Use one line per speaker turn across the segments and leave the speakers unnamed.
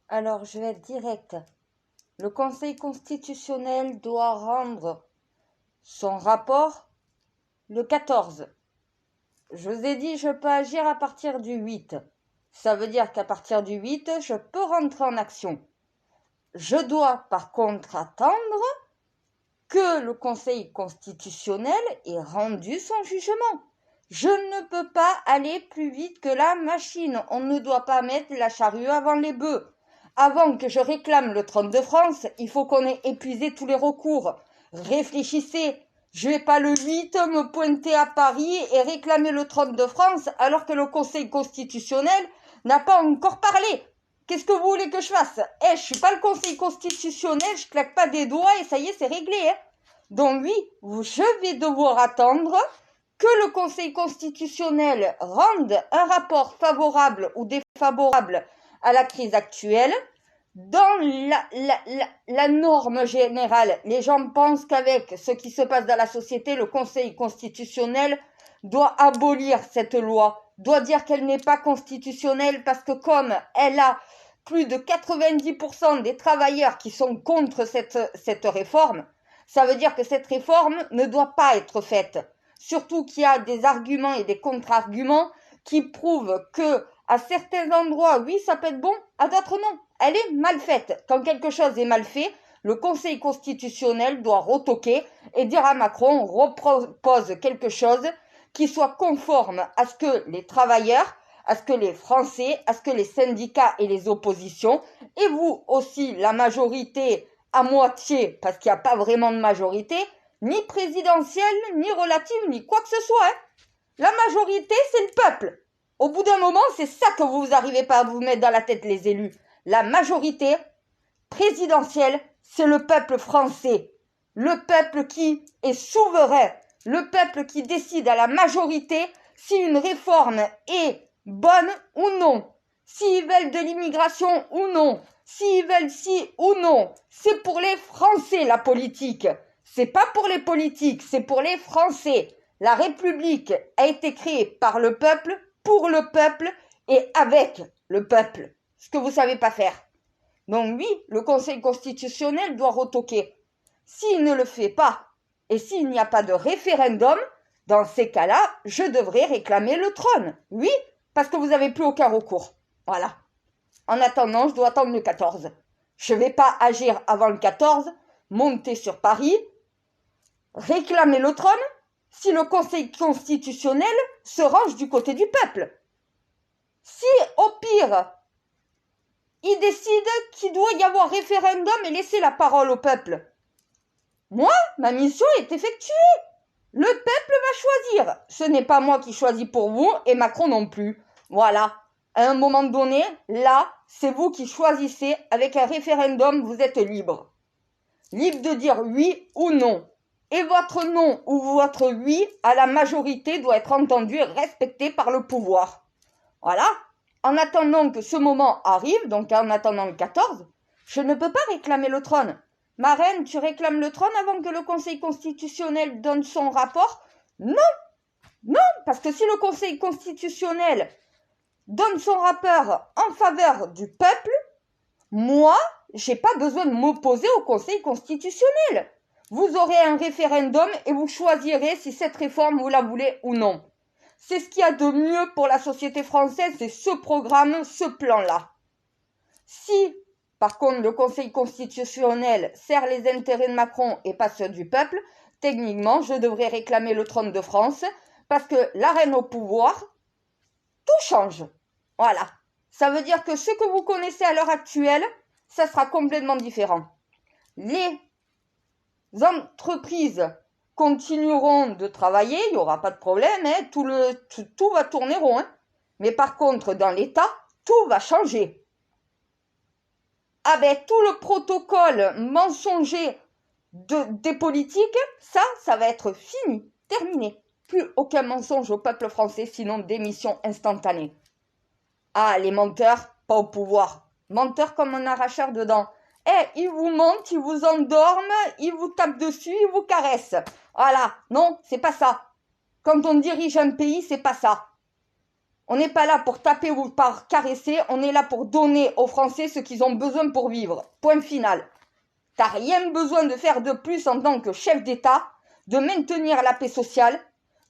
Alors, je vais être directe. Le Conseil constitutionnel doit rendre son rapport le 14. Je vous ai dit, je peux agir à partir du 8. Ça veut dire qu'à partir du 8, je peux rentrer en action. Je dois par contre attendre que le Conseil constitutionnel ait rendu son jugement. Je ne peux pas aller plus vite que la machine. On ne doit pas mettre la charrue avant les bœufs. Avant que je réclame le trône de France, il faut qu'on ait épuisé tous les recours. Réfléchissez. Je vais pas le 8 me pointer à Paris et réclamer le trône de France alors que le Conseil constitutionnel n'a pas encore parlé. Qu'est-ce que vous voulez que je fasse? Je suis pas le Conseil constitutionnel, je claque pas des doigts et ça y est, c'est réglé. Donc oui, je vais devoir attendre que le Conseil constitutionnel rende un rapport favorable ou défavorable à la crise actuelle. Dans la norme générale, les gens pensent qu'avec ce qui se passe dans la société, le Conseil constitutionnel doit abolir cette loi, doit dire qu'elle n'est pas constitutionnelle parce que comme elle a plus de 90% des travailleurs qui sont contre cette réforme, ça veut dire que cette réforme ne doit pas être faite. Surtout qu'il y a des arguments et des contre-arguments qui prouvent que à certains endroits, oui, ça peut être bon, à d'autres non. Elle est mal faite. Quand quelque chose est mal fait, le Conseil constitutionnel doit retoquer et dire à Macron, repose quelque chose qui soit conforme à ce que les travailleurs, à ce que les Français, à ce que les syndicats et les oppositions, et vous aussi, la majorité à moitié, parce qu'il n'y a pas vraiment de majorité, ni présidentielle, ni relative, ni quoi que ce soit. La majorité, c'est le peuple. Au bout d'un moment, c'est ça que vous n'arrivez pas à vous mettre dans la tête, les élus. La majorité présidentielle, c'est le peuple français. Le peuple qui est souverain. Le peuple qui décide à la majorité si une réforme est bonne ou non. S'ils veulent de l'immigration ou non. S'ils veulent ci ou non. C'est pour les Français, la politique. C'est pas pour les politiques, c'est pour les Français. La République a été créée par le peuple, pour le peuple et avec le peuple. Ce que vous savez pas faire. Donc oui, le Conseil constitutionnel doit retoquer. S'il ne le fait pas, et s'il n'y a pas de référendum, dans ces cas-là, je devrais réclamer le trône. Oui, parce que vous n'avez plus aucun recours. Voilà. En attendant, je dois attendre le 14. Je ne vais pas agir avant le 14, monter sur Paris, réclamer le trône, si le Conseil constitutionnel se range du côté du peuple. Si, au pire, il décide qu'il doit y avoir référendum et laisser la parole au peuple, moi, ma mission est effectuée. Le peuple va choisir. Ce n'est pas moi qui choisis pour vous et Macron non plus. Voilà. À un moment donné, là, c'est vous qui choisissez. Avec un référendum, vous êtes libre. Libre de dire oui ou non. Et votre non ou votre oui à la majorité doit être entendu et respecté par le pouvoir. Voilà. En attendant que ce moment arrive, donc en attendant le 14, je ne peux pas réclamer le trône. Ma reine, tu réclames le trône avant que le Conseil constitutionnel donne son rapport? Non, non, parce que si le Conseil constitutionnel donne son rapport en faveur du peuple, moi, j'ai pas besoin de m'opposer au Conseil constitutionnel. Vous aurez un référendum et vous choisirez si cette réforme vous la voulez ou non. C'est ce qu'il y a de mieux pour la société française, c'est ce programme, ce plan-là. Si, par contre, le Conseil constitutionnel sert les intérêts de Macron et pas ceux du peuple, techniquement, je devrais réclamer le trône de France parce que la reine au pouvoir, tout change. Voilà. Ça veut dire que ce que vous connaissez à l'heure actuelle, ça sera complètement différent. Les entreprises continueront de travailler, il n'y aura pas de problème, tout va tourner rond. Mais par contre, dans l'État, tout va changer. Ah ben, tout le protocole mensonger des politiques, ça va être fini, terminé. Plus aucun mensonge au peuple français, sinon démission instantanée. Ah, les menteurs, pas au pouvoir. Menteurs comme un arracheur de dents. Ils vous mentent, ils vous endorment, ils vous tapent dessus, ils vous caressent. Voilà, non, c'est pas ça. Quand on dirige un pays, c'est pas ça. On n'est pas là pour taper ou par caresser, on est là pour donner aux Français ce qu'ils ont besoin pour vivre. Point final. T'as rien besoin de faire de plus en tant que chef d'État, de maintenir la paix sociale,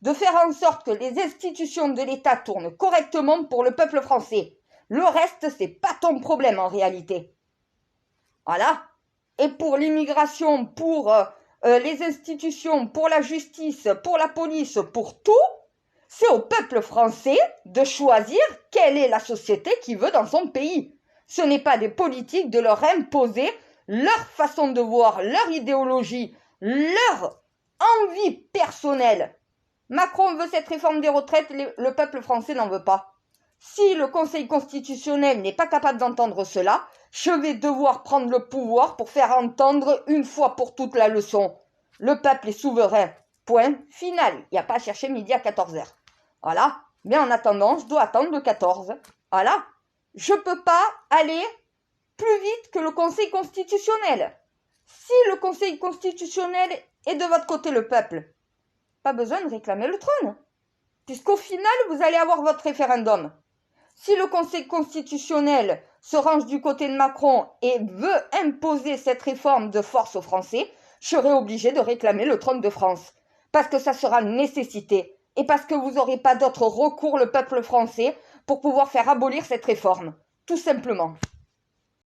de faire en sorte que les institutions de l'État tournent correctement pour le peuple français. Le reste, c'est pas ton problème en réalité. Voilà. Et pour l'immigration, pour les institutions, pour la justice, pour la police, pour tout, c'est au peuple français de choisir quelle est la société qu'il veut dans son pays. Ce n'est pas des politiques de leur imposer leur façon de voir, leur idéologie, leur envie personnelle. Macron veut cette réforme des retraites, le peuple français n'en veut pas. Si le Conseil constitutionnel n'est pas capable d'entendre cela, je vais devoir prendre le pouvoir pour faire entendre une fois pour toutes la leçon. Le peuple est souverain. Point final. Il n'y a pas à chercher midi à 14h. Voilà. Mais en attendant, je dois attendre le 14. Voilà. Je ne peux pas aller plus vite que le Conseil constitutionnel. Si le Conseil constitutionnel est de votre côté, le peuple, pas besoin de réclamer le trône. Puisqu'au final, vous allez avoir votre référendum. Si le Conseil constitutionnel se range du côté de Macron et veut imposer cette réforme de force aux Français, je serai obligé de réclamer le trône de France. Parce que ça sera une nécessité. Et parce que vous n'aurez pas d'autre recours, le peuple français, pour pouvoir faire abolir cette réforme. Tout simplement.